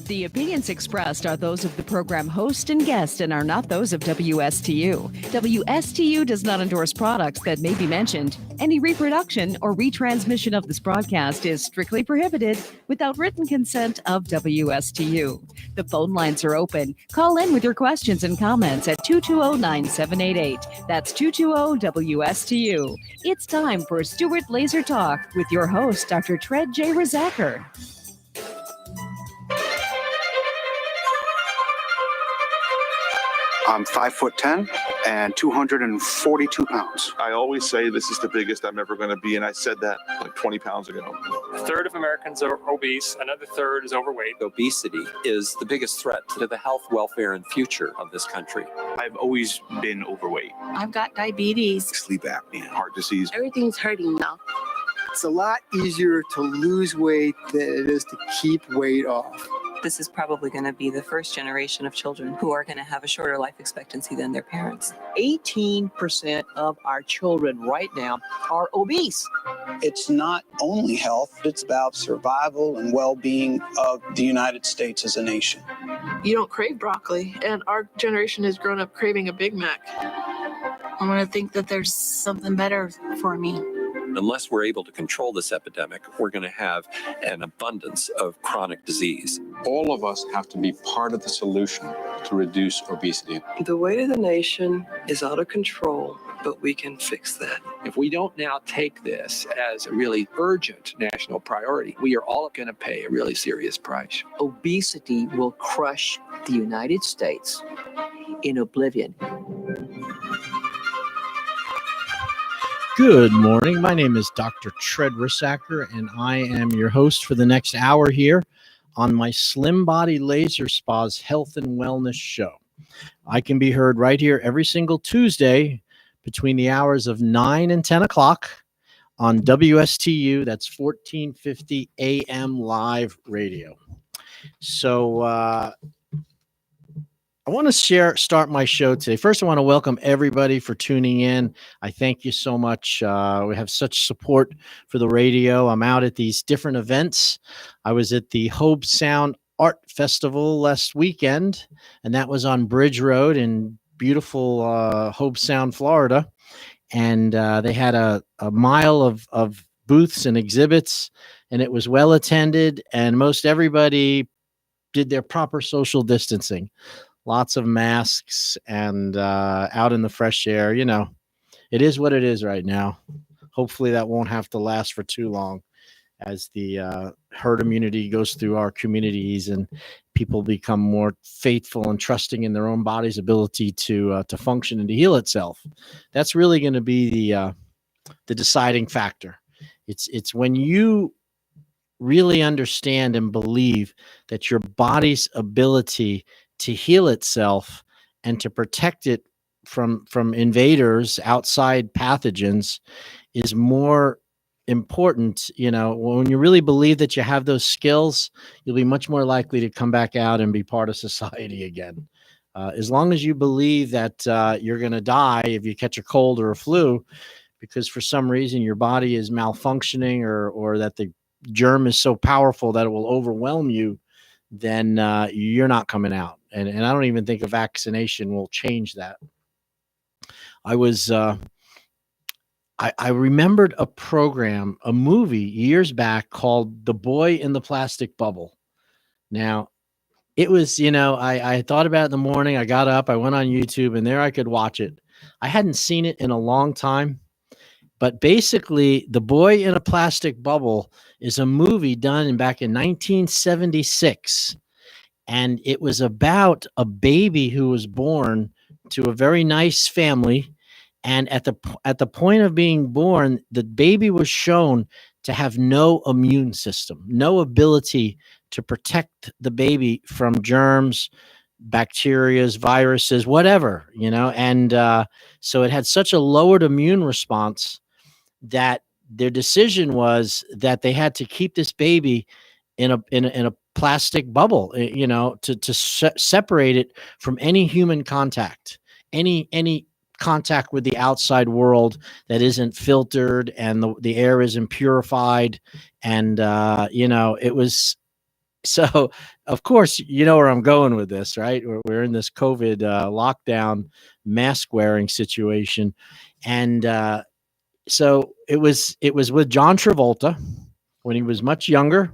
The opinions expressed are those of the program host and guest and are not those of WSTU. WSTU does not endorse products that may be mentioned. Any reproduction or retransmission of this broadcast is strictly prohibited without written consent of WSTU. The phone lines are open. Call in with your questions and comments at 220-9788. That's 220-WSTU. It's time for Stewart Laser Talk with your host, Dr. Tred J. Rizacker. I'm 5'10" and 242 pounds. I always say this is the biggest I'm ever going to be, and I said that like 20 pounds ago. A third of Americans are obese, another third is overweight. Obesity is the biggest threat to the health, welfare, and future of this country. I've always been overweight. I've got diabetes. Sleep apnea, heart disease. Everything's hurting now. It's a lot easier to lose weight than it is to keep weight off. This is probably going to be the first generation of children who are going to have a shorter life expectancy than their parents. 18% of our children right now are obese. It's not only health, it's about survival and well-being of the United States as a nation. You don't crave broccoli, and our generation has grown up craving a Big Mac. I want to think that there's something better for me. Unless we're able to control this epidemic, we're going to have an abundance of chronic disease. All of us have to be part of the solution to reduce obesity. The weight of the nation is out of control, but we can fix that. If we don't now take this as a really urgent national priority, we are all going to pay a really serious price. Obesity will crush the United States in oblivion. Good morning. My name is Dr. Tred Rizacker, and I am your host for the next hour here on my Slim Body Laser Spa's Health and Wellness Show. I can be heard right here every single Tuesday between the hours of 9 and 10 o'clock on WSTU. That's 1450 AM live radio. So, I want to start my show today. First, I want to welcome everybody for tuning in. I thank you so much. We have such support for the radio. I'm out at these different events. I was at the Hobe Sound Art Festival last weekend, and that was on Bridge Road in beautiful Hobe Sound, Florida. And they had a mile of booths and exhibits, and it was well attended, and most everybody did their proper social distancing. Lots of masks and out in the fresh air. You know, it is what it is right now. Hopefully that won't have to last for too long as the herd immunity goes through our communities and people become more faithful and trusting in their own body's ability to function and to heal itself. That's really going to be the deciding factor. It's when you really understand and believe that your body's ability to heal itself and to protect it from invaders, outside pathogens, is more important. You know, when you really believe that you have those skills, you'll be much more likely to come back out and be part of society again. As long as you believe that you're going to die if you catch a cold or a flu, because for some reason your body is malfunctioning or that the germ is so powerful that it will overwhelm you, then you're not coming out. And I don't even think a vaccination will change that. I remembered a program, a movie years back called The Boy in the Plastic Bubble. Now, it was, I thought about it in the morning. I got up, I went on YouTube, and there I could watch it. I hadn't seen it in a long time. But basically, The Boy in a Plastic Bubble is a movie done back in 1976. And it was about a baby who was born to a very nice family. And at the point of being born, the baby was shown to have no immune system, no ability to protect the baby from germs, bacterias, viruses, whatever, And so it had such a lowered immune response that their decision was that they had to keep this baby in a plastic bubble, to separate it from any human contact, any contact with the outside world that isn't filtered and the air isn't purified. And, it was So, of course, you know where I'm going with this, right? We're in this COVID lockdown mask wearing situation. And so it was with John Travolta when he was much younger.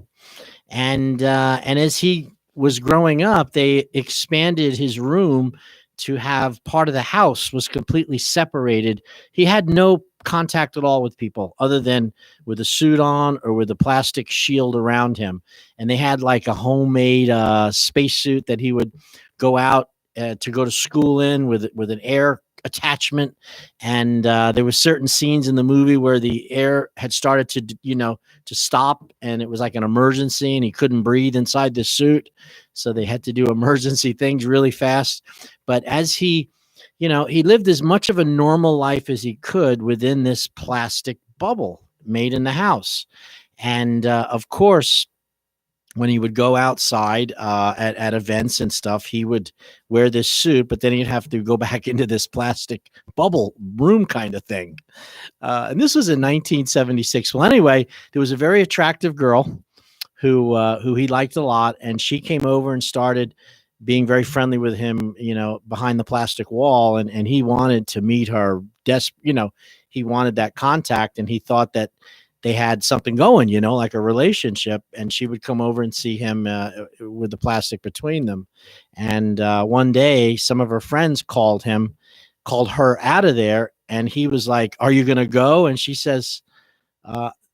And as he was growing up, they expanded his room to have part of the house was completely separated. He had no contact at all with people other than with a suit on or with a plastic shield around him. And they had like a homemade spacesuit that he would go out to go to school in with an air attachment. And there were certain scenes in the movie where the air had started to stop, and it was like an emergency and he couldn't breathe inside the suit. So they had to do emergency things really fast. But as he lived as much of a normal life as he could within this plastic bubble made in the house. And of course, when he would go outside at events and stuff, he would wear this suit, but then he'd have to go back into this plastic bubble room kind of thing. And this was in 1976. Well, anyway, there was a very attractive girl who he liked a lot, and she came over and started being very friendly with him, behind the plastic wall, and he wanted to meet her. He wanted that contact, and he thought that they had something going, like a relationship, and she would come over and see him with the plastic between them. And one day, some of her friends called her out of there, and he was like, "Are you going to go?" And she says,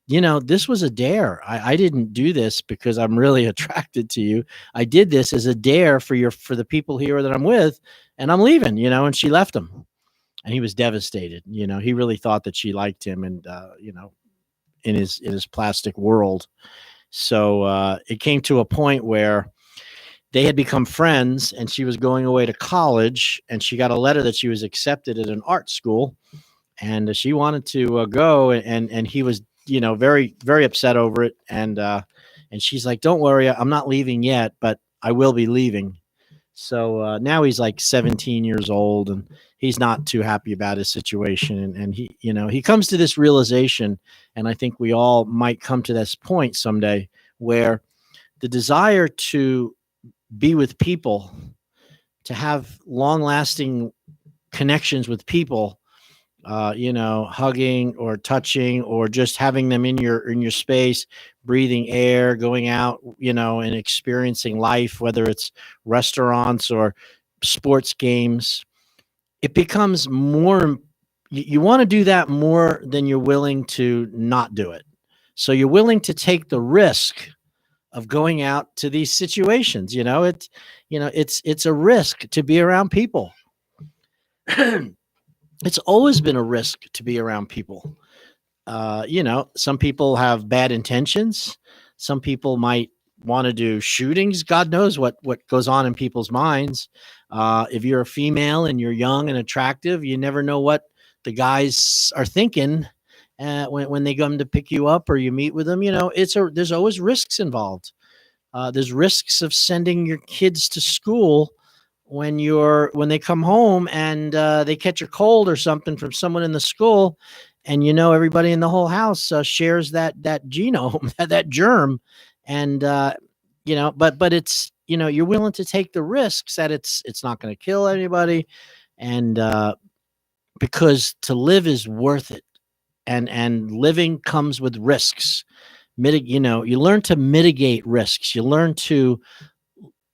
this was a dare. I didn't do this because I'm really attracted to you. I did this as a dare for the people here that I'm with, and I'm leaving, and she left him. And he was devastated. He really thought that she liked him, and, in his plastic world. So it came to a point where they had become friends, and she was going away to college, and she got a letter that she was accepted at an art school, and she wanted to go, and he was, very, very upset over it. And she's like, "Don't worry, I'm not leaving yet, but I will be leaving." So now he's like 17 years old, and he's not too happy about his situation. And he comes to this realization, and I think we all might come to this point someday, where the desire to be with people, to have long-lasting connections with people, hugging or touching or just having them in your space, breathing air, going out, and experiencing life, whether it's restaurants or sports games, it becomes more, you want to do that more than you're willing to not do it. So you're willing to take the risk of going out to these situations. It's a risk to be around people. It's always been a risk to be around people. Some people have bad intentions. Some people might want to do shootings. God knows what goes on in people's minds. If you're a female and you're young and attractive, you never know what the guys are thinking when they come to pick you up or you meet with them. There's always risks involved. There's risks of sending your kids to school when they come home and they catch a cold or something from someone in the school, and everybody in the whole house shares that genome, that germ, and but it's you're willing to take the risks that it's not going to kill anybody, and because to live is worth it, and living comes with risks. You learn to mitigate risks. You learn to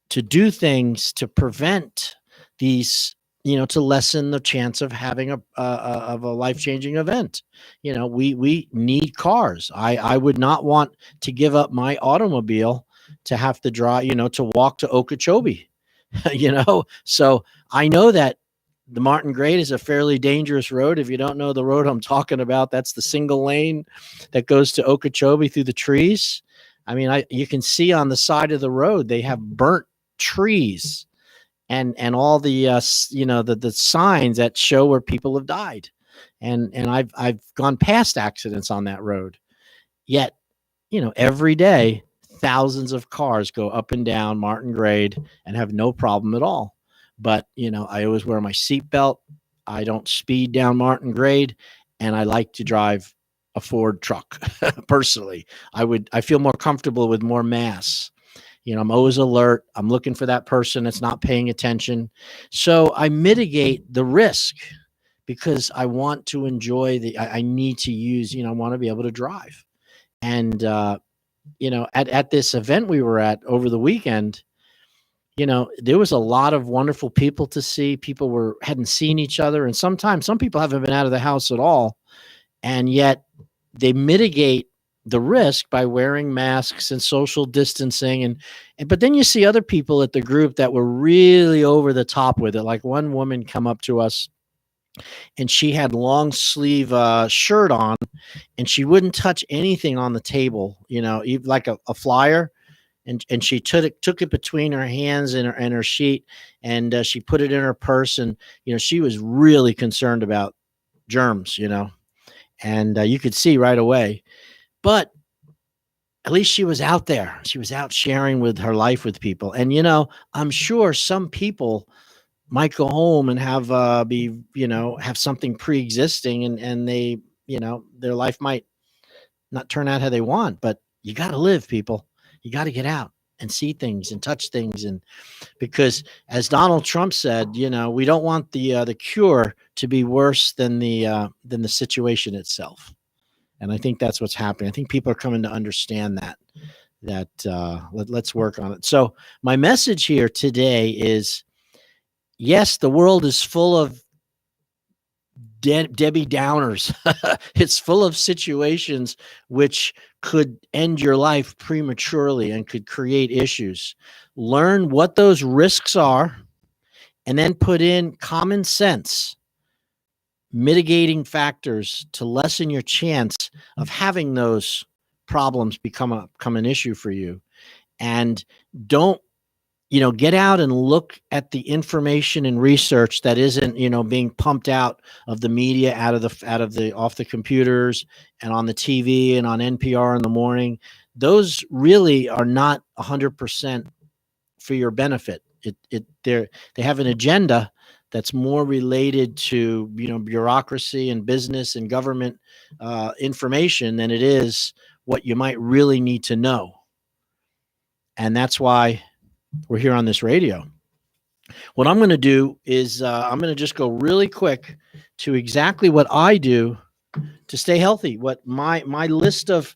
do things to prevent these, to lessen the chance of having a life-changing event. We need cars. I would not want to give up my automobile to have to drive, to walk to Okeechobee, So I know that the Martin Grade is a fairly dangerous road. If you don't know the road I'm talking about, that's the single lane that goes to Okeechobee through the trees. I mean, you can see on the side of the road, they have burnt trees and all the the signs that show where people have died, and I've gone past accidents on that road. Yet every day thousands of cars go up and down Martin Grade and have no problem at all. But I always wear my seatbelt. I don't speed down Martin Grade, and I like to drive a Ford truck. Personally, I feel more comfortable with more mass. I'm always alert. I'm looking for that person that's not paying attention. So I mitigate the risk because I want to enjoy I need to use, I want to be able to drive. And, at this event we were at over the weekend, there was a lot of wonderful people to see. People hadn't seen each other. And sometimes some people haven't been out of the house at all. And yet they mitigate the risk by wearing masks and social distancing. But then you see other people at the group that were really over the top with it. Like one woman come up to us and she had long sleeve shirt on and she wouldn't touch anything on the table, even like a flyer. And she took it between her hands and her sheet, and she put it in her purse. And, she was really concerned about germs, and you could see right away. But at least she was out there. She was out sharing with her life with people. And, I'm sure some people might go home and have have something pre-existing and they, their life might not turn out how they want. But you got to live, people. You got to get out and see things and touch things. And because as Donald Trump said, we don't want the cure to be worse than the situation itself. And I think that's what's happening. I think people are coming to understand that let's work on it. So my message here today is, yes, the world is full of Debbie Downers. It's full of situations which could end your life prematurely and could create issues. Learn what those risks are and then put in common sense mitigating factors to lessen your chance of having those problems become an issue for you. And don't get out and look at the information and research that isn't, being pumped out of the media, off the computers and on the TV and on NPR in the morning. Those really are not 100% for your benefit. They have an agenda that's more related to, bureaucracy and business and government information than it is what you might really need to know. And that's why we're here on this radio. What I'm going to do is I'm going to just go really quick to exactly what I do to stay healthy. What my list of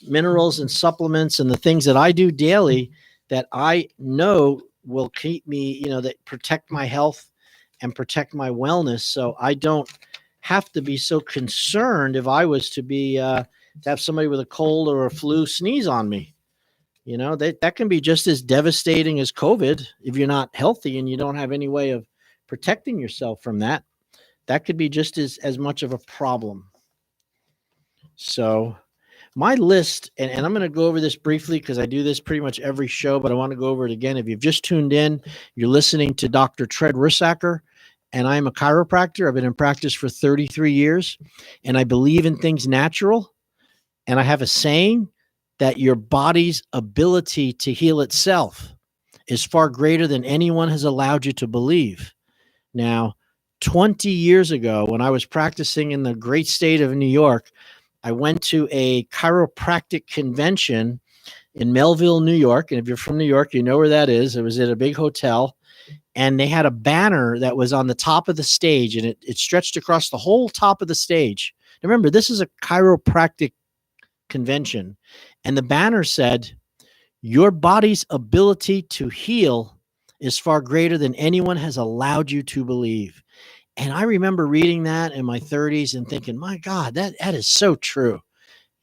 minerals and supplements and the things that I do daily that I know will keep me, that protect my health and protect my wellness. So I don't have to be so concerned if I was to have somebody with a cold or a flu sneeze on me. That can be just as devastating as COVID if you're not healthy and you don't have any way of protecting yourself from that. That could be just as much of a problem. So my list, and I'm going to go over this briefly because I do this pretty much every show, but I want to go over it again. If you've just tuned in, you're listening to Dr. Tread Rissacker, and I'm a chiropractor. I've been in practice for 33 years, and I believe in things natural. And I have a saying that your body's ability to heal itself is far greater than anyone has allowed you to believe. Now, 20 years ago, when I was practicing in the great state of New York, I went to a chiropractic convention in Melville, New York. And if you're from New York, you know where that is. It was at a big hotel. And they had a banner that was on the top of the stage, and it stretched across the whole top of the stage. Now, remember, this is a chiropractic convention. And the banner said, your body's ability to heal is far greater than anyone has allowed you to believe. And I remember reading that in my 30s and thinking, my God, that is so true.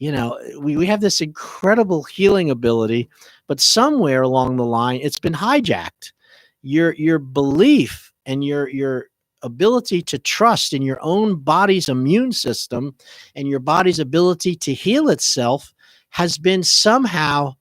We have this incredible healing ability, but somewhere along the line, it's been hijacked. Your belief and your ability to trust in your own body's immune system and your body's ability to heal itself has been somehow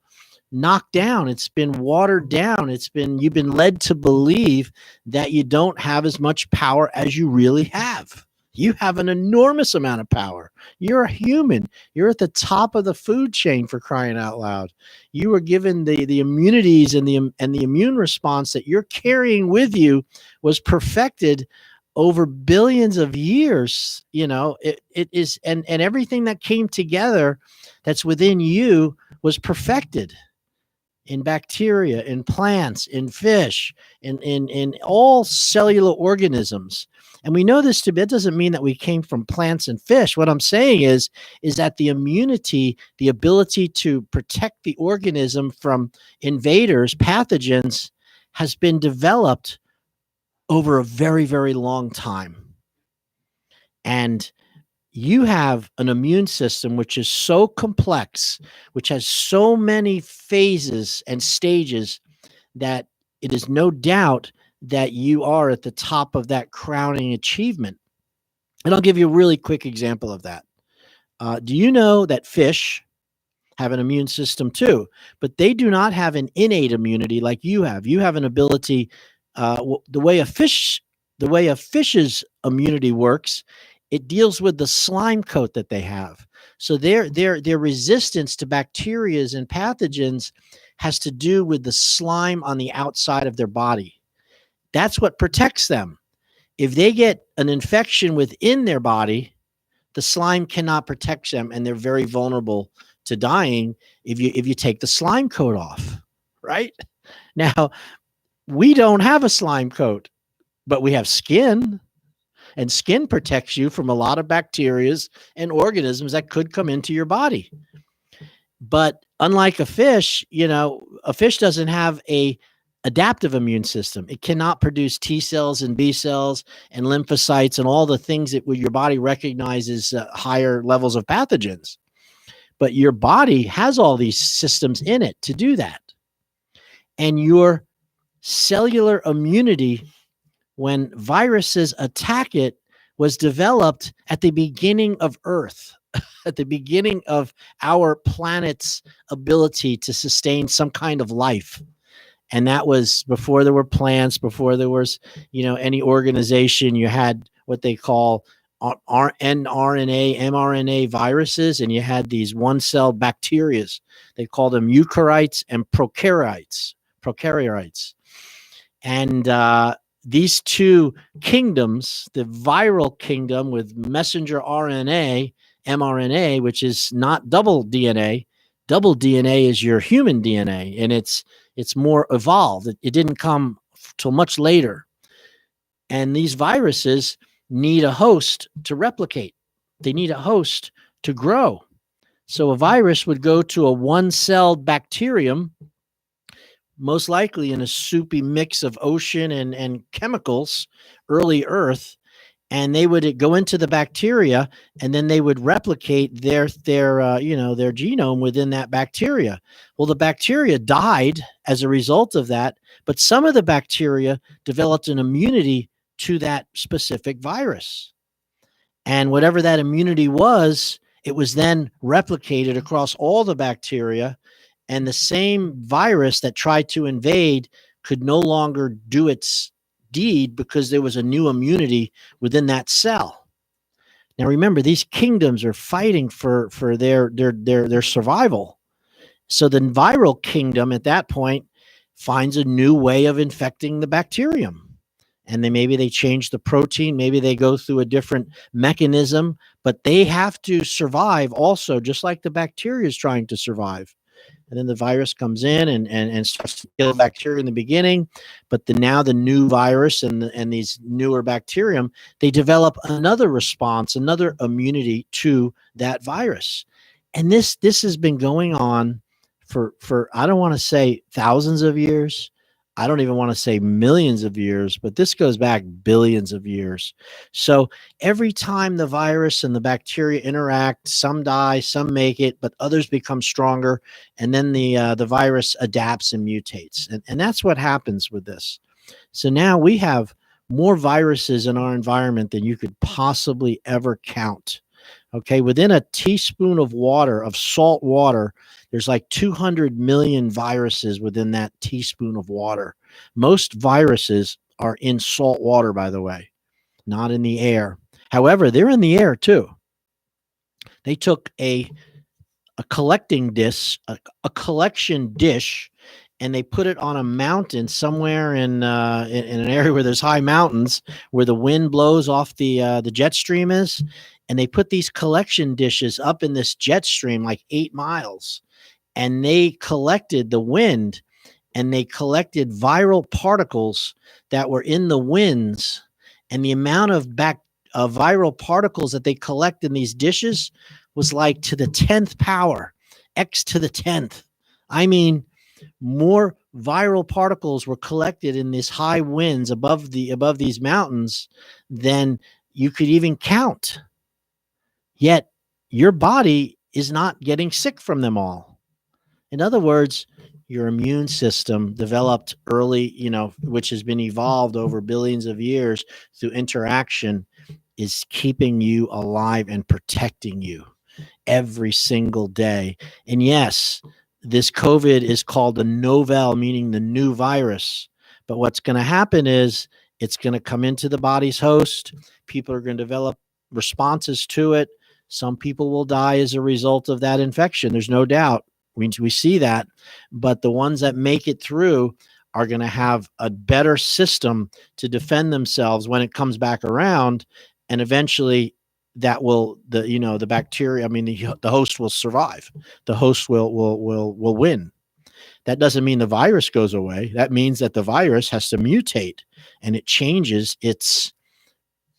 knocked down. It's been watered down. You've been led to believe that you don't have as much power as you really have. You have an enormous amount of power. You're a human. You're at the top of the food chain, for crying out loud. You were given the immunities and the immune response that you're carrying with you was perfected over billions of years. It is, and everything that came together that's within you was perfected. in bacteria, in plants, in fish, in all cellular organisms. And we know this to be, it doesn't mean that we came from plants and fish. What I'm saying is that the immunity, the ability to protect the organism from invaders, pathogens, has been developed over a very, very long time. And you have an immune system which is so complex, which has so many phases and stages, that it is no doubt that you are at the top of that crowning achievement. And I'll give you a really quick example of that. Do you know that fish have an immune system too, but they do not have an innate immunity like you have? You have an ability, the way a fish's immunity works, it deals with the slime coat that they have. So their resistance to bacteria and pathogens has to do with the slime on the outside of their body. That's what protects them. If they get an infection within their body, the slime cannot protect them, and they're very vulnerable to dying if you take the slime coat off, right? Now, we don't have a slime coat, but we have skin, and skin protects you from a lot of bacteria and organisms that could come into your body. But unlike a fish, a fish doesn't have a adaptive immune system. It cannot produce T cells and B cells and lymphocytes and all the things that your body recognizes higher levels of pathogens. But your body has all these systems in it to do that. And your cellular immunity, when viruses attack it, was developed at the beginning of Earth, at the beginning of our planet's ability to sustain some kind of life. And that was before there were plants, before there was, any organization. You had what they call mRNA, viruses, and you had these one-celled bacteria. They called them eukaryotes and prokaryotes. And these two kingdoms, the viral kingdom with messenger RNA, mRNA, which is not double DNA. Double DNA is your human DNA, and it's more evolved. It didn't come till much later. And these viruses need a host to replicate. They need a host to grow. So a virus would go to a one-celled bacterium, most likely in a soupy mix of ocean and chemicals, early Earth, and they would go into the bacteria, and then they would replicate their genome within that bacteria. Well, the bacteria died as a result of that, but some of the bacteria developed an immunity to that specific virus. And whatever that immunity was, it was then replicated across all the bacteria, and the same virus that tried to invade could no longer do its deed because there was a new immunity within that cell. Now remember, these kingdoms are fighting for their survival. So the viral kingdom at that point finds a new way of infecting the bacterium. And maybe they change the protein, maybe they go through a different mechanism, but they have to survive also, just like the bacteria is trying to survive. And then the virus comes in and starts to kill bacteria in the beginning. But now the new virus and these newer bacterium, they develop another response, another immunity to that virus. And this has been going on for I don't want to say thousands of years. I don't even want to say millions of years, but this goes back billions of years. So every time the virus and the bacteria interact, some die, some make it, but others become stronger. And then the virus adapts and mutates. And that's what happens with this. So now we have more viruses in our environment than you could possibly ever count. Okay, within a teaspoon of water, of salt water, there's like 200 million viruses within that teaspoon of water. Most viruses are in salt water, by the way, not in the air. However, they're in the air too. They took a collecting dish, a collection dish, and they put it on a mountain somewhere in an area where there's high mountains, where the wind blows off the jet stream is. And they put these collection dishes up in this jet stream, like 8 miles. and they collected the wind, and they collected viral particles that were in the winds, and the amount of viral particles that they collect in these dishes was like to the 10th power, x to the 10th. I mean, more viral particles were collected in these high winds above these mountains than you could even count. Yet your body is not getting sick from them all. In other words, your immune system developed early, which has been evolved over billions of years through interaction, is keeping you alive and protecting you every single day. And yes, this COVID is called the novel, meaning the new virus. But what's going to happen is it's going to come into the body's host. People are going to develop responses to it. Some people will die as a result of that infection. There's no doubt. We see that. But the ones that make it through are going to have a better system to defend themselves when it comes back around. And eventually that will, the bacteria, the host will survive. The host will win. That doesn't mean the virus goes away. That means that the virus has to mutate, and it changes its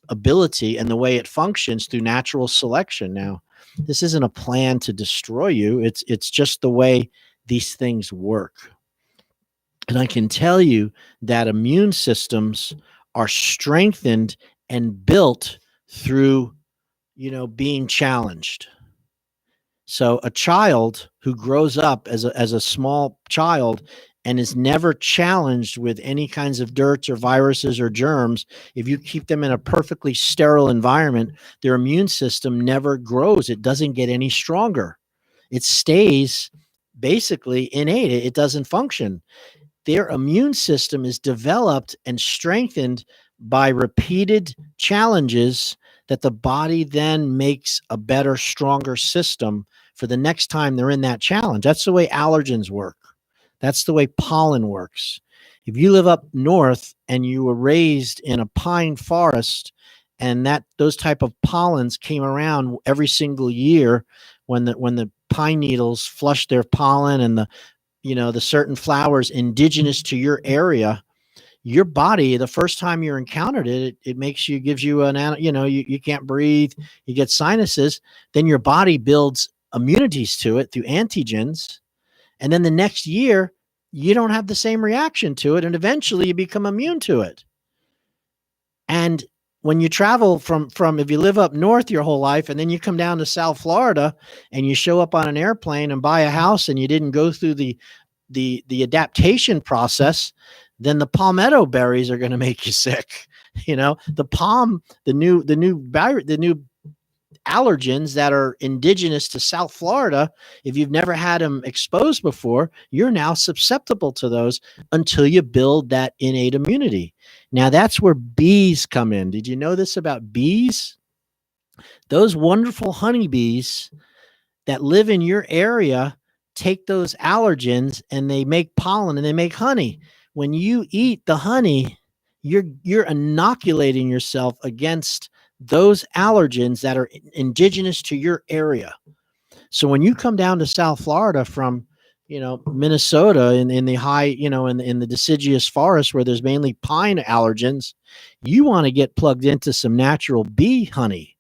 ability and the way it functions through natural selection. Now, this isn't a plan to destroy you. It's just the way these things work. And I can tell you that immune systems are strengthened and built through, being challenged. So a child who grows up as a small child and is never challenged with any kinds of dirts or viruses or germs, if you keep them in a perfectly sterile environment, their immune system never grows. It doesn't get any stronger. It stays basically innate. It doesn't function. Their immune system is developed and strengthened by repeated challenges that the body then makes a better, stronger system for the next time they're in that challenge. That's the way allergens work. That's the way pollen works. If you live up north and you were raised in a pine forest, and those type of pollens came around every single year when the pine needles flush their pollen and the certain flowers indigenous to your area, your body, the first time you encountered it, it gives you you can't breathe, you get sinuses, then your body builds immunities to it through antigens. And then the next year, you don't have the same reaction to it. And eventually you become immune to it. And when you travel from if you live up north your whole life, and then you come down to South Florida and you show up on an airplane and buy a house and you didn't go through the adaptation process, then the palmetto berries are going to make you sick. The new allergens that are indigenous to South Florida, if you've never had them exposed before, you're now susceptible to those until you build that innate immunity. Now, that's where bees come in. Did you know this about bees? Those wonderful honeybees that live in your area take those allergens and they make pollen and they make honey. When you eat the honey, you're inoculating yourself against those allergens that are indigenous to your area. So when you come down to South Florida from, Minnesota in the high, in the deciduous forest where there's mainly pine allergens, you want to get plugged into some natural bee honey.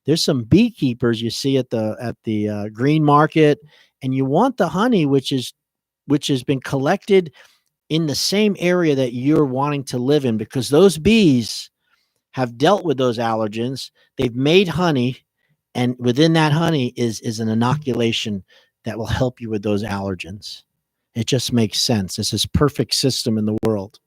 There's some beekeepers you see at the green market, and you want the honey which has been collected in the same area that you're wanting to live in, because those bees have dealt with those allergens. They've made honey, and within that honey is an inoculation that will help you with those allergens. It just makes sense. It's this perfect system in the world.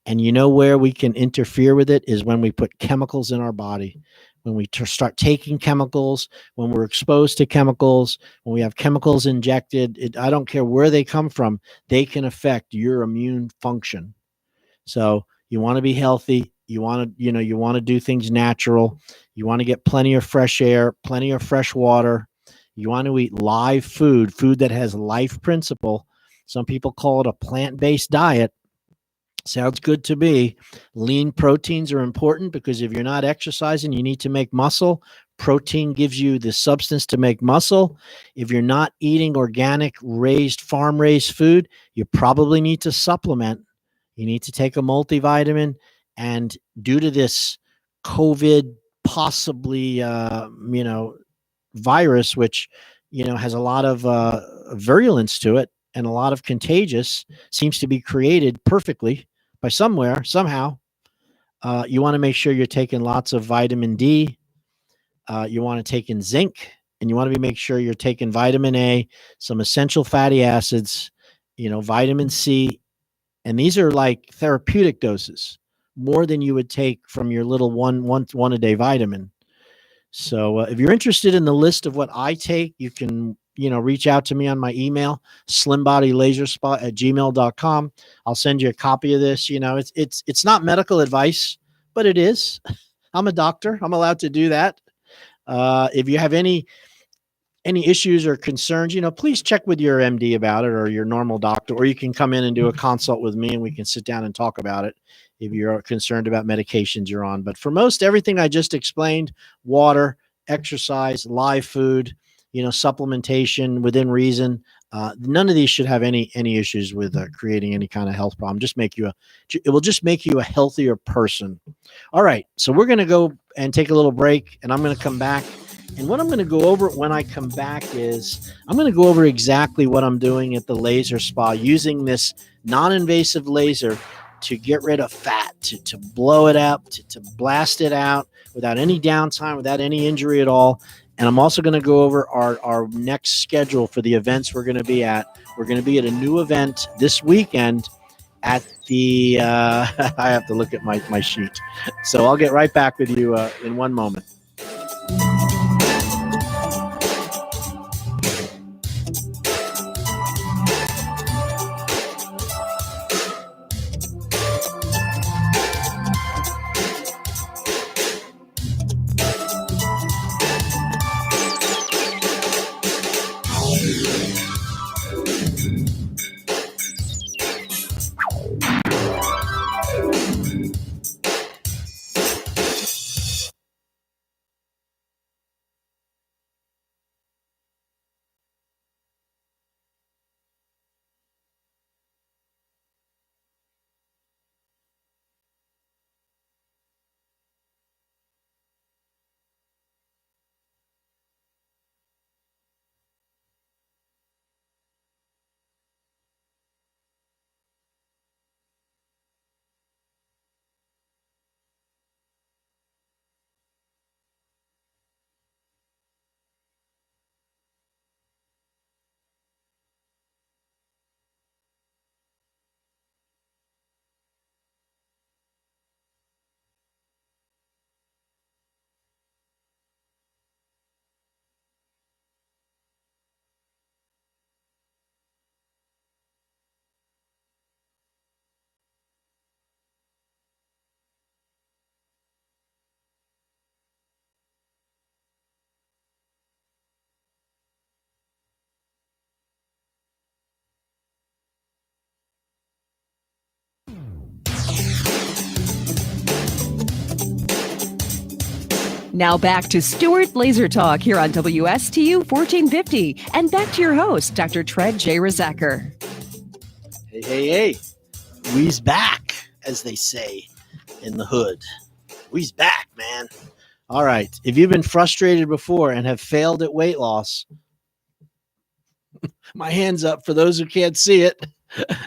And you know where we can interfere with it is when we put chemicals in our body. When we start taking chemicals, when we're exposed to chemicals, when we have chemicals injected, I don't care where they come from, they can affect your immune function. So you want to be healthy. You want to do things natural. You want to get plenty of fresh air, plenty of fresh water. You want to eat live food that has life principle. Some people call it a plant-based diet. Sounds good to me. Lean proteins are important because if you're not exercising, you need to make muscle. Protein gives you the substance to make muscle. If you're not eating organic, farm raised food, you probably need to supplement. You need to take a multivitamin. And due to this COVID possibly, virus, which, has a lot of virulence to it and a lot of contagious, seems to be created perfectly by somewhere, somehow. You want to make sure you're taking lots of vitamin D. You want to take in zinc, and you want to make sure you're taking vitamin A, some essential fatty acids, vitamin C. And these are like therapeutic doses, more than you would take from your little one a day vitamin. So if you're interested in the list of what I take, you can, reach out to me on my email, slimbodylaserspa@gmail.com. I'll send you a copy of this. It's not medical advice, but it is. I'm a doctor. I'm allowed to do that. If you have any issues or concerns, please check with your MD about it, or your normal doctor, or you can come in and do a consult with me and we can sit down and talk about it if you're concerned about medications you're on. But for most everything I just explained, water, exercise, live food, supplementation within reason, none of these should have any issues with creating any kind of health problem. It will just make you a healthier person. All right. So we're going to go and take a little break, and I'm going to come back. And what I'm going to go over when I come back is I'm going to go over exactly what I'm doing at the laser spa, using this non-invasive laser to get rid of fat, to blow it up, to blast it out without any downtime, without any injury at all. And I'm also going to go over our next schedule for the events we're going to be at. We're going to be at a new event this weekend at the, I have to look at my sheet. So I'll get right back with you in one moment. Now back to Stuart Laser Talk here on WSTU 1450. And back to your host, Dr. Tred J. Risacker. Hey. We's back, as they say in the hood. We's back, man. All right. If you've been frustrated before and have failed at weight loss, my hand's up for those who can't see it,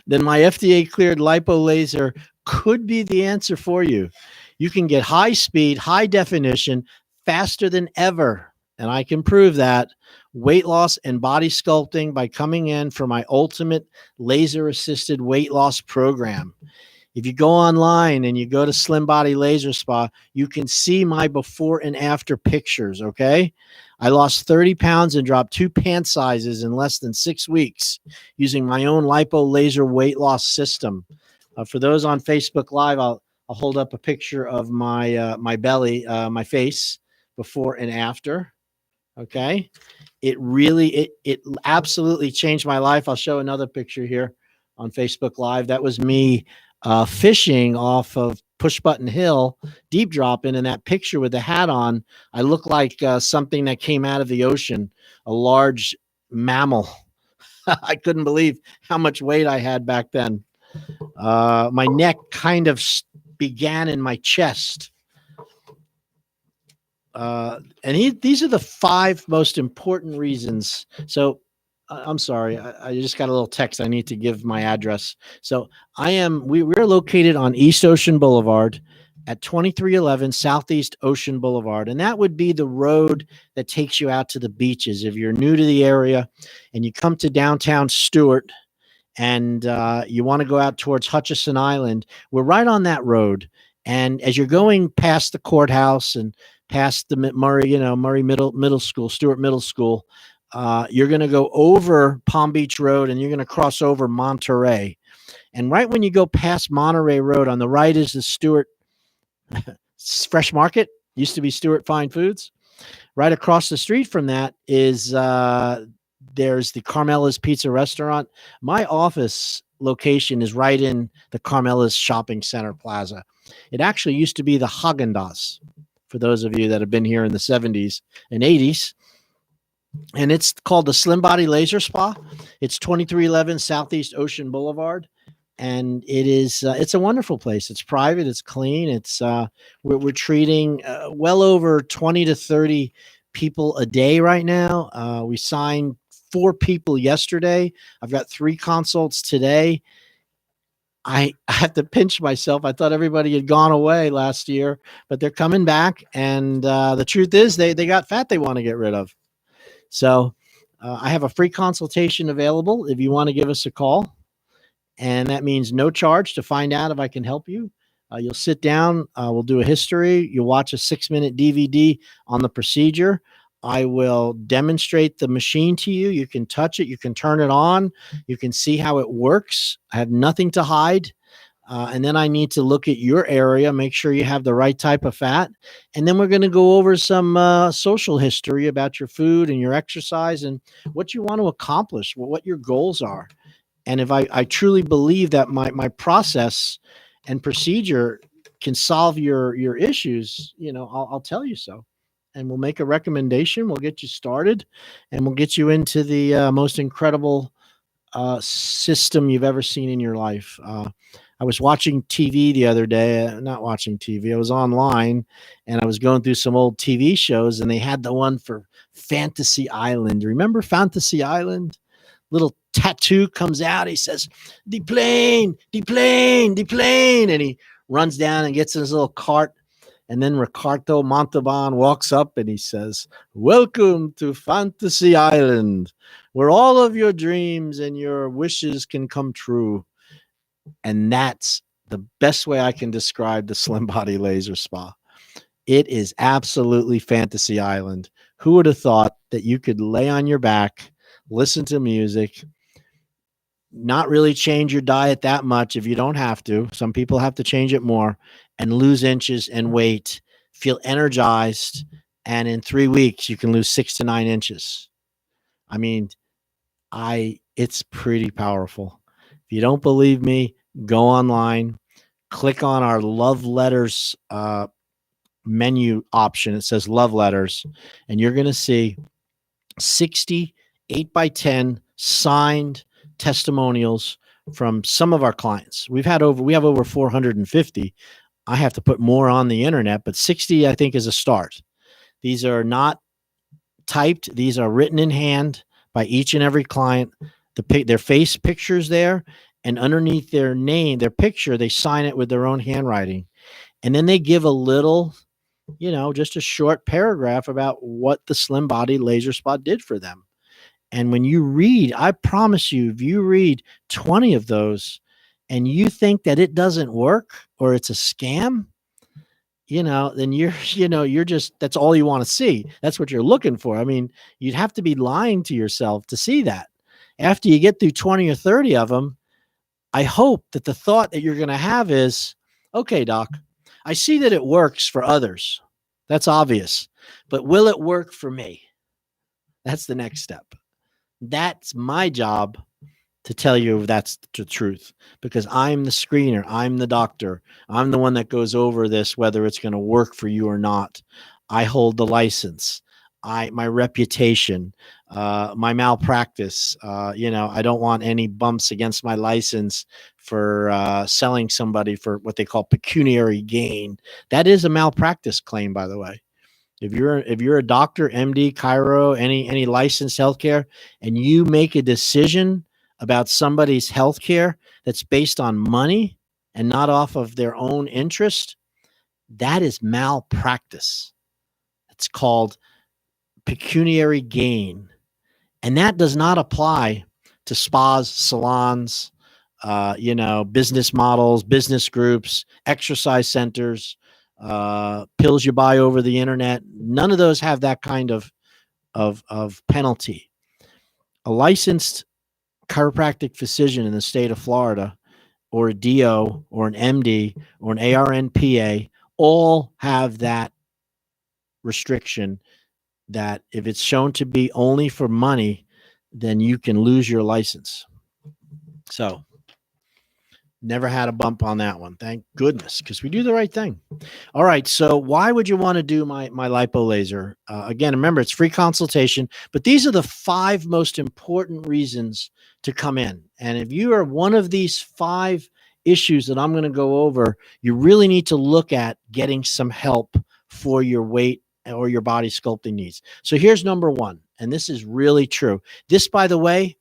then my FDA-cleared lipo laser could be the answer for you. You can get high speed, high definition, faster than ever. And I can prove that. Weight loss and body sculpting by coming in for my ultimate laser-assisted weight loss program. If you go online and you go to Slim Body Laser Spa, you can see my before and after pictures, okay? I lost 30 pounds and dropped 2 pant sizes in less than 6 weeks using my own lipo laser weight loss system. For those on Facebook Live, I'll hold up a picture of my belly, my face, before and after. Okay. It really, it absolutely changed my life. I'll show another picture here on Facebook Live. That was me fishing off of Push Button Hill deep dropping, and that picture with the hat on, I look like something that came out of the ocean, a large mammal. I couldn't believe how much weight I had back then. My neck kind of began in my chest. These are the 5 most important reasons. So I'm sorry, I just got a little text. I need to give my address. So we're located on East Ocean Boulevard at 2311 Southeast Ocean Boulevard. And that would be the road that takes you out to the beaches. If you're new to the area and you come to downtown Stuart and you want to go out towards Hutchison Island, we're right on that road. And as you're going past the courthouse and past the Murray Middle School, Stuart Middle School, you're going to go over Palm Beach Road and you're going to cross over Monterey. And right when you go past Monterey Road, on the right is the Stuart Fresh Market, used to be Stuart Fine Foods. Right across the street from that is there's the Carmela's Pizza Restaurant. My office location is right in the Carmela's Shopping Center Plaza. It actually used to be the Haagen-Dazs, for those of you that have been here in the 70s and 80s. And it's called the Slim Body Laser Spa. It's 2311 Southeast Ocean Boulevard. And it's a wonderful place. It's private. It's clean. It's we're treating well over 20 to 30 people a day right now. We signed 4 people yesterday. I've got 3 consults today. I have to pinch myself. I thought everybody had gone away last year, but they're coming back. And the truth is they got fat they want to get rid of. So I have a free consultation available if you want to give us a call. And that means no charge to find out if I can help you. You'll sit down. We'll do a history. You'll watch a 6-minute DVD on the procedure. I will demonstrate the machine to you. You can touch it. You can turn it on. You can see how it works. I have nothing to hide. And then I need to look at your area, make sure you have the right type of fat. And then we're going to go over some social history about your food and your exercise and what you want to accomplish, what your goals are. And if I truly believe that my process and procedure can solve your issues, I'll tell you so. And we'll make a recommendation. We'll get you started and we'll get you into the most incredible system you've ever seen in your life. I was watching TV the other day, not watching TV. I was online and I was going through some old TV shows and they had the one for Fantasy Island. Remember Fantasy Island? Little tattoo comes out. He says, "The plane, the plane, the plane." And he runs down and gets in his little cart. And then Ricardo Montalban walks up and he says, "Welcome to Fantasy Island, where all of your dreams and your wishes can come true." And that's the best way I can describe the Slim Body Laser Spa. It is absolutely Fantasy Island. Who would have thought that you could lay on your back, listen to music, not really change your diet that much if you don't have to. Some people have to change it more, and lose inches and weight, feel energized, and in 3 weeks you can lose 6 to 9 inches. I mean, it's pretty powerful. If you don't believe me, go online, click on our Love Letters menu option. It says Love Letters, and you're going to see 60 8x10 signed testimonials from some of our clients. We have over 450. I have to put more on the internet, but 60 I think is a start. These are not typed. These are written in hand by each and every client. Their face pictures there, and underneath their name, their picture, they sign it with their own handwriting. And then they give a little, just a short paragraph about what the Slim Body Laser Spa did for them. And when you read, I promise you, if you read 20 of those and you think that it doesn't work or it's a scam, then you're just, that's all you want to see. That's what you're looking for. I mean, you'd have to be lying to yourself to see that. After you get through 20 or 30 of them, I hope that the thought that you're going to have is, okay, doc, I see that it works for others. That's obvious. But will it work for me? That's the next step. That's my job to tell you if that's the truth, because I'm the screener. I'm the doctor. I'm the one that goes over this, whether it's going to work for you or not. I hold the license. My reputation, my malpractice. I don't want any bumps against my license for selling somebody for what they call pecuniary gain. That is a malpractice claim, by the way. If you're a doctor, MD, chiro, any licensed healthcare, and you make a decision about somebody's healthcare that's based on money and not off of their own interest, that is malpractice. It's called pecuniary gain. And that does not apply to spas, salons, business models, business groups, exercise centers, pills you buy over the internet. None of those have that kind of penalty. A licensed chiropractic physician in the state of Florida, or a DO, or an MD, or an ARNPA, all have that restriction that if it's shown to be only for money, then you can lose your license. So never had a bump on that one. Thank goodness, because we do the right thing. All right. So why would you want to do my lipo laser? Again, remember, it's free consultation, but these are the 5 most important reasons to come in. And if you are one of these 5 issues that I'm going to go over, you really need to look at getting some help for your weight or your body sculpting needs. So here's number 1. And this is really true. This, by the way,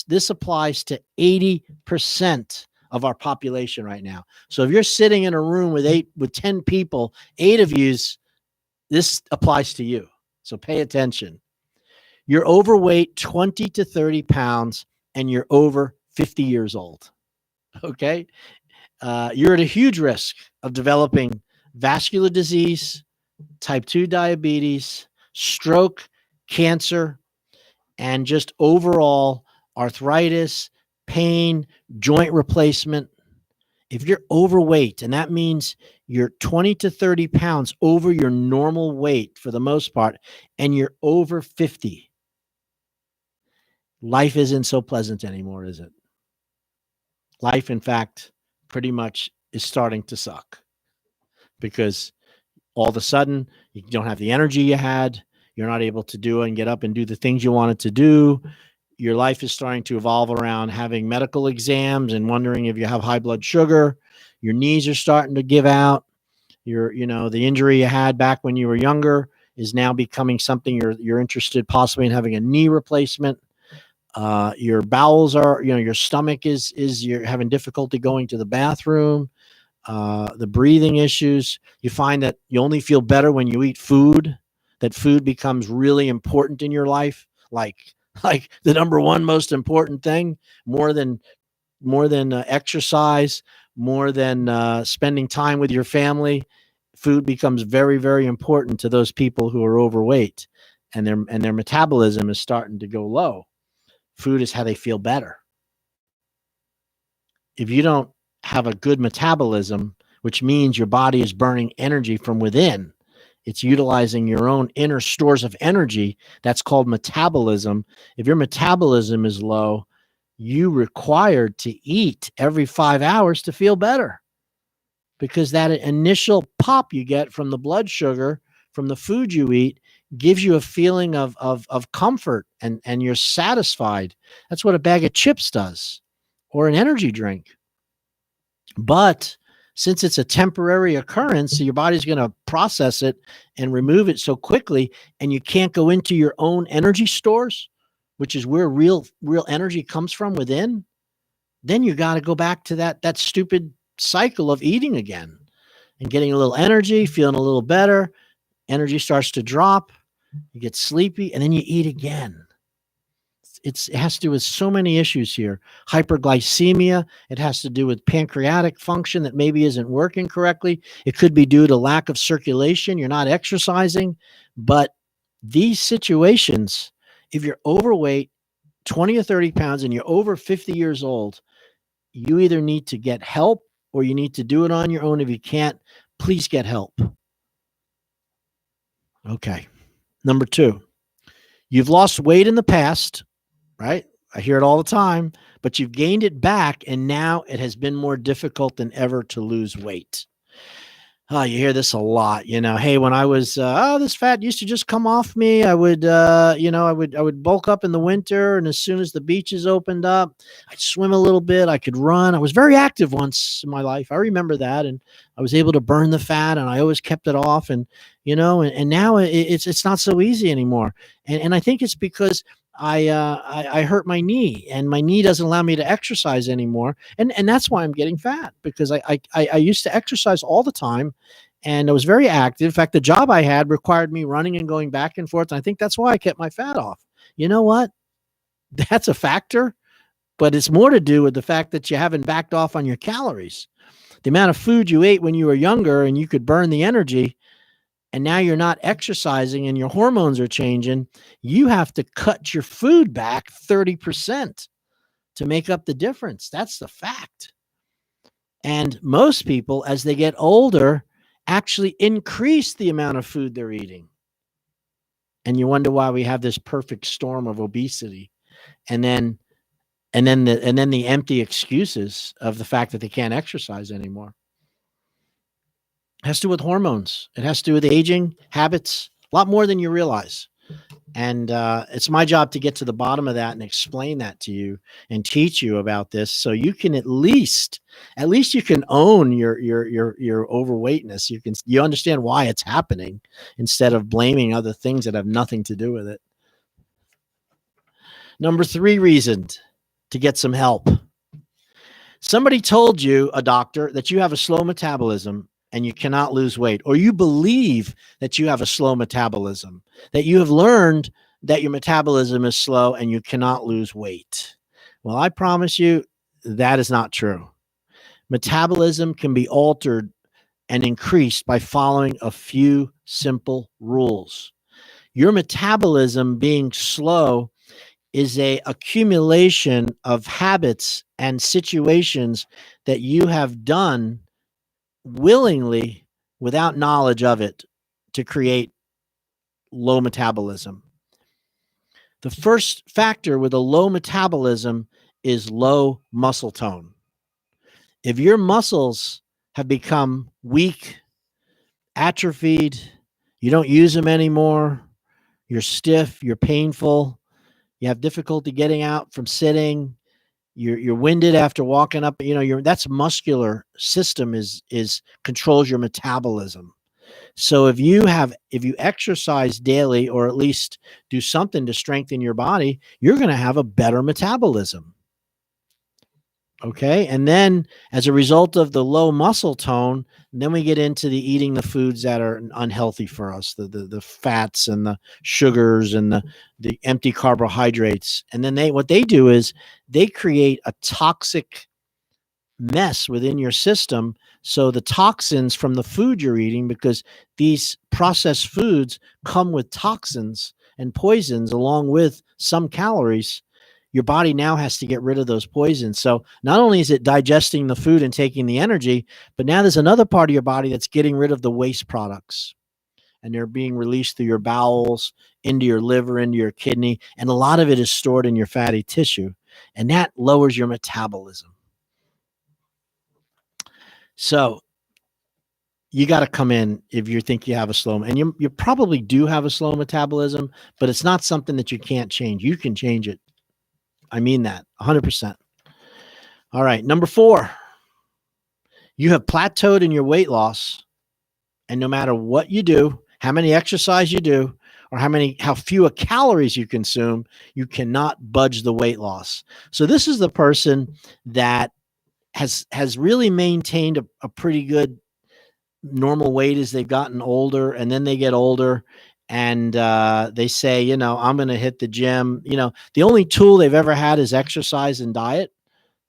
this applies to 80% of our population right now. So if you're sitting in a room with 10 people, 8 of yous, this applies to you. So pay attention. You're overweight 20 to 30 pounds and you're over 50 years old. Okay. You're at a huge risk of developing vascular disease, type 2 diabetes, stroke, cancer, and just overall arthritis, pain, joint replacement. If you're overweight, and that means you're 20 to 30 pounds over your normal weight for the most part, and you're over 50, life isn't so pleasant anymore, is it? Life, in fact, pretty much is starting to suck, because all of a sudden you don't have the energy you had. You're not able to do and get up and do the things you wanted to do. Your life is starting to evolve around having medical exams and wondering if you have high blood sugar. Your knees are starting to give out. The injury you had back when you were younger is now becoming something you're interested possibly in having a knee replacement. Your bowels are, your stomach is you're having difficulty going to the bathroom. The breathing issues. You find that you only feel better when you eat food. That food becomes really important in your life, like the number 1 most important thing, more than exercise, more than spending time with your family. Food becomes very, very important to those people who are overweight, and their metabolism is starting to go low. Food is how they feel better. If you don't have a good metabolism, which means your body is burning energy from within, it's utilizing your own inner stores of energy. That's called metabolism. If your metabolism is low, you required to eat every 5 hours to feel better, because that initial pop you get from the blood sugar from the food you eat gives you a feeling of comfort, and you're satisfied. That's what a bag of chips does, or an energy drink. But since it's a temporary occurrence, so your body's going to process it and remove it so quickly, and you can't go into your own energy stores, which is where real energy comes from within, then you got to go back to that stupid cycle of eating again and getting a little energy, feeling a little better. Energy starts to drop, you get sleepy, and then you eat again. It has to do with so many issues here. Hyperglycemia. It has to do with pancreatic function that maybe isn't working correctly. It could be due to lack of circulation. You're not exercising. But these situations, if you're overweight, 20 or 30 pounds, and you're over 50 years old, you either need to get help or you need to do it on your own. If you can't, please get help. Okay. Number 2, you've lost weight in the past, right? I hear it all the time, but you've gained it back, and now it has been more difficult than ever to lose weight. Oh, you hear this a lot, hey, when I was, this fat used to just come off me. I would, I would bulk up in the winter. And as soon as the beaches opened up, I'd swim a little bit. I could run. I was very active once in my life. I remember that. And I was able to burn the fat, and I always kept it off. And, and now it's not so easy anymore. And I think it's because I hurt my knee, and my knee doesn't allow me to exercise anymore. And that's why I'm getting fat, because I used to exercise all the time, and I was very active. In fact, the job I had required me running and going back and forth. And I think that's why I kept my fat off. You know what? That's a factor, but it's more to do with the fact that you haven't backed off on your calories. The amount of food you ate when you were younger and you could burn the energy, and now you're not exercising and your hormones are changing, you have to cut your food back 30% to make up the difference. That's the fact. And most people, as they get older, actually increase the amount of food they're eating. And you wonder why we have this perfect storm of obesity. And then the empty excuses of the fact that they can't exercise anymore. It has to do with hormones. It has to do with aging, habits, a lot more than you realize. And it's my job to get to the bottom of that and explain that to you and teach you about this, so you can at least you can own your overweightness. You understand why it's happening instead of blaming other things that have nothing to do with it. Number 3 reason to get some help. Somebody told you, a doctor, that you have a slow metabolism and you cannot lose weight, or you believe that you have a slow metabolism, that you have learned that your metabolism is slow and you cannot lose weight. Well, I promise you that is not true. Metabolism can be altered and increased by following a few simple rules. Your metabolism being slow is an accumulation of habits and situations that you have done willingly without knowledge of it to create low metabolism. The first factor with a low metabolism is low muscle tone. If your muscles have become weak, atrophied, you don't use them anymore, you're stiff, you're painful, you have difficulty getting out from sitting, you're winded after walking up, that's muscular system is controls your metabolism. So if you exercise daily, or at least do something to strengthen your body, you're going to have a better metabolism. Okay. And then as a result of the low muscle tone, then we get into the eating the foods that are unhealthy for us, the fats and the sugars and the empty carbohydrates. And then what they do is they create a toxic mess within your system. So the toxins from the food you're eating, because these processed foods come with toxins and poisons along with some calories, your body now has to get rid of those poisons. So not only is it digesting the food and taking the energy, but now there's another part of your body that's getting rid of the waste products. And they're being released through your bowels, into your liver, into your kidney. And a lot of it is stored in your fatty tissue. And that lowers your metabolism. So you got to come in if you think you have a slow, and you probably do have a slow metabolism, but it's not something that you can't change. You can change it. I mean that 100%. All right. Number 4, you have plateaued in your weight loss. And no matter what you do, how many exercise you do, or how few calories you consume, you cannot budge the weight loss. So this is the person that has really maintained a pretty good normal weight as they've gotten older, and then they get older. And they say, I'm going to hit the gym. The only tool they've ever had is exercise and diet.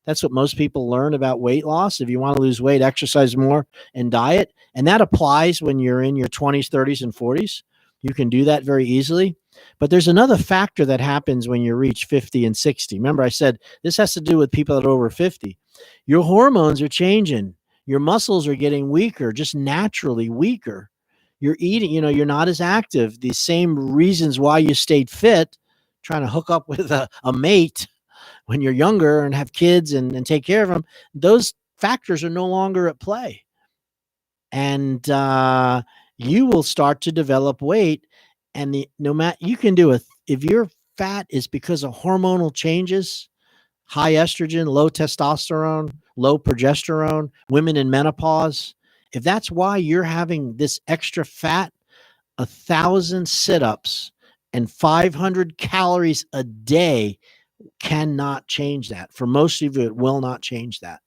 That's what most people learn about weight loss. If you want to lose weight, exercise more and diet. And that applies when you're in your 20s, 30s, and 40s. You can do that very easily. But there's another factor that happens when you reach 50 and 60. Remember, I said this has to do with people that are over 50. Your hormones are changing. Your muscles are getting weaker, just naturally weaker. You're eating, you're not as active. The same reasons why you stayed fit, trying to hook up with a mate, when you're younger and have kids and take care of them, those factors are no longer at play. And you will start to develop weight. And no matter, you can do it. If your fat is because of hormonal changes, high estrogen, low testosterone, low progesterone, women in menopause, if that's why you're having this extra fat, 1,000 sit-ups and 500 calories a day cannot change that. For most of you, it will not change that.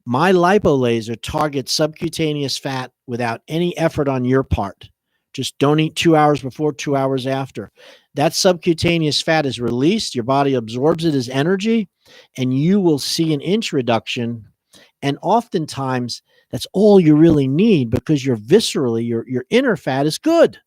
My lipo laser targets subcutaneous fat without any effort on your part. Just don't eat 2 hours before, 2 hours after. That subcutaneous fat is released. Your body absorbs it as energy, and you will see an inch reduction. And oftentimes, that's all you really need, because your viscerally, your inner fat is good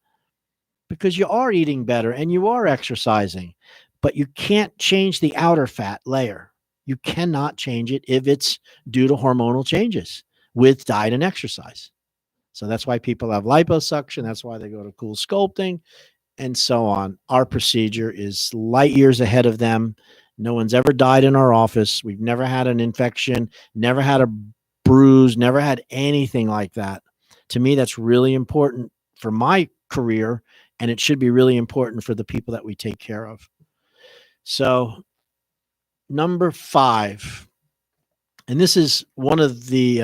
because you are eating better and you are exercising. But you can't change the outer fat layer. You cannot change it if it's due to hormonal changes with diet and exercise. So that's why people have liposuction. That's why they go to Cool Sculpting and so on. Our procedure is light years ahead of them. No one's ever died in our office. We've never had an infection, never had a bruise, never had anything like that. To me, that's really important for my career, and it should be really important for the people that we take care of. So number 5, and this is one of the,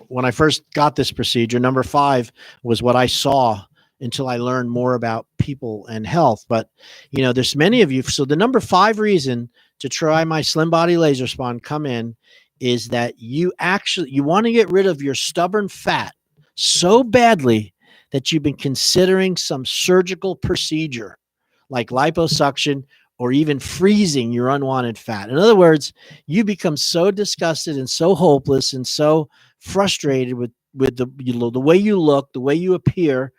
when I first got this procedure, number 5 was what I saw until I learned more about people and health. But, there's many of you. So the number 5 reason to try my Slim Body Laser Spa and come in is that you want to get rid of your stubborn fat so badly that you've been considering some surgical procedure like liposuction or even freezing your unwanted fat. In other words, you become so disgusted and so hopeless and so frustrated with the way you look, the way you appear,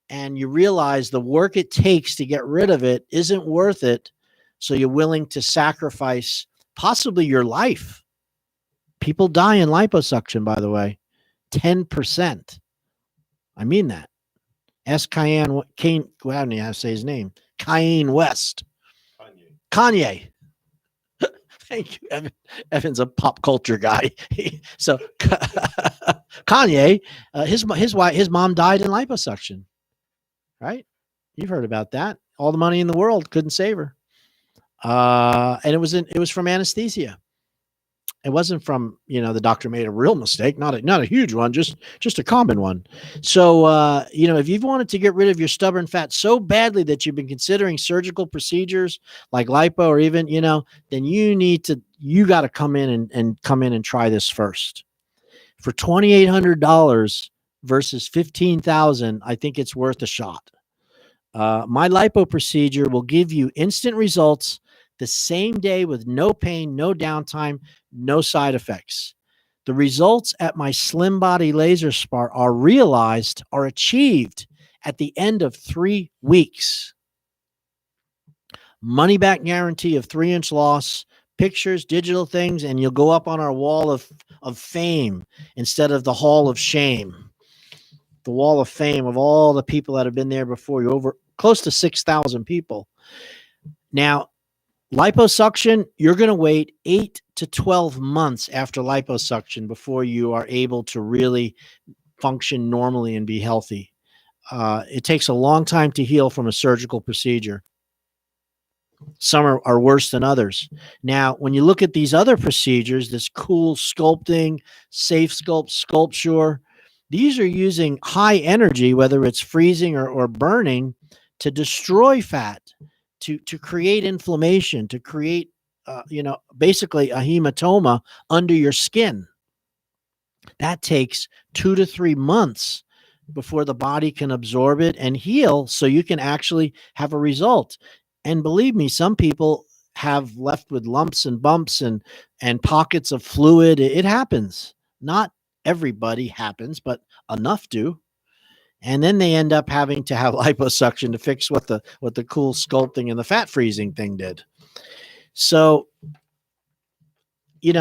and you realize the work it takes to get rid of it isn't worth it. So you're willing to sacrifice possibly your life. People die in liposuction, by the way, 10%. I mean that. Ask Kanye, I don't know how to say his name, Kanye West. Kanye. Thank you, Evan. Evan's a pop culture guy. So Kanye, his mom died in liposuction, right? You've heard about that. All the money in the world couldn't save her, and it was from anesthesia. It wasn't from, the doctor made a real mistake, not a huge one, just a common one. So, if you've wanted to get rid of your stubborn fat so badly that you've been considering surgical procedures like lipo or even, then you got to come in and try this first. For $2,800 versus $15,000, I think it's worth a shot. My lipo procedure will give you instant results the same day with no pain, no downtime, no side effects. The results at my Slim Body Laser Spa are achieved at the end of 3 weeks. Money back guarantee of 3-inch loss, pictures, digital things, and you'll go up on our wall of fame instead of the hall of shame. The wall of fame of all the people that have been there before you, over close to 6,000 people. Now, liposuction, you're going to wait 8 to 12 months after liposuction before you are able to really function normally and be healthy. It takes a long time to heal from a surgical procedure. Some are worse than others. Now, when you look at these other procedures, this Cool Sculpting, Safe Sculpt, Sculpture, these are using high energy, whether it's freezing or burning, to destroy fat, to create inflammation, to create, basically a hematoma under your skin. That takes 2 to 3 months before the body can absorb it and heal so you can actually have a result. And believe me, some people have left with lumps and bumps and pockets of fluid. It happens. Not everybody happens, but enough do. And then they end up having to have liposuction to fix what the Cool Sculpting and the fat freezing thing did. So, you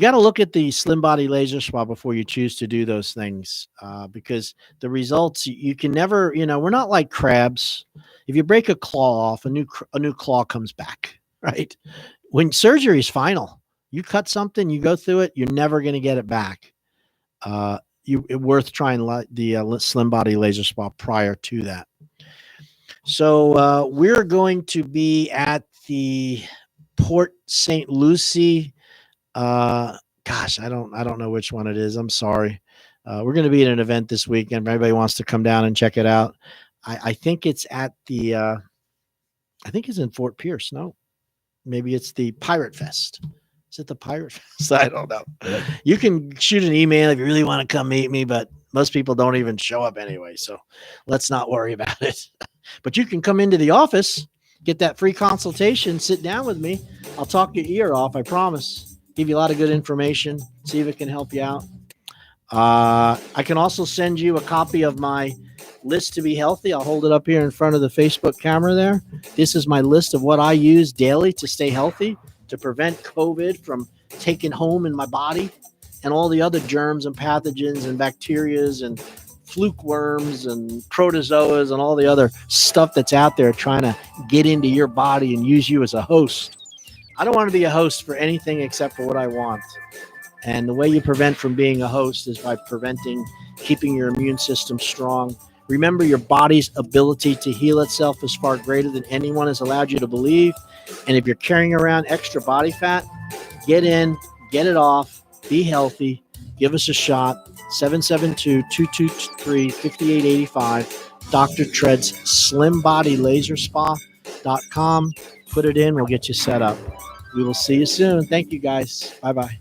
got to look at the Slim Body Laser Spa before you choose to do those things, because the results, you can never, we're not like crabs. If you break a claw off, a new claw comes back, right? when surgery is final, you cut something, you go through it, you're never going to get it back. It's worth trying the Slim Body Laser Spa prior to that. So we're going to be at the Port St. Lucie. Gosh, I don't know which one it is. I'm sorry. We're going to be at an event this weekend. If anybody wants to come down and check it out, I think it's at the. I think it's in Fort Pierce. No, maybe it's the Pirate Fest. Is it the Pirate Fest? I don't know. You can shoot an email if you really want to come meet me, but most people don't even show up anyway. So let's not worry about it. But you can come into the office, get that free consultation, sit down with me. I'll talk your ear off. I promise. Give you a lot of good information. See if it can help you out. I can also send you a copy of my list to be healthy. I'll hold it up here in front of the Facebook camera there. This is my list of what I use daily to stay healthy, to prevent COVID from taking home in my body and all the other germs and pathogens and bacterias and fluke worms and protozoas and all the other stuff that's out there trying to get into your body and use you as a host. I don't want to be a host for anything except for what I want. And the way you prevent from being a host is by keeping your immune system strong. Remember, your body's ability to heal itself is far greater than anyone has allowed you to believe. And if you're carrying around extra body fat, get in, get it off, be healthy, give us a shot. 772-223-5885. Dr. Tread's Slim Body Laser Spa.com. Put it in, we'll get you set up. We will see you soon. Thank you, guys. Bye-bye.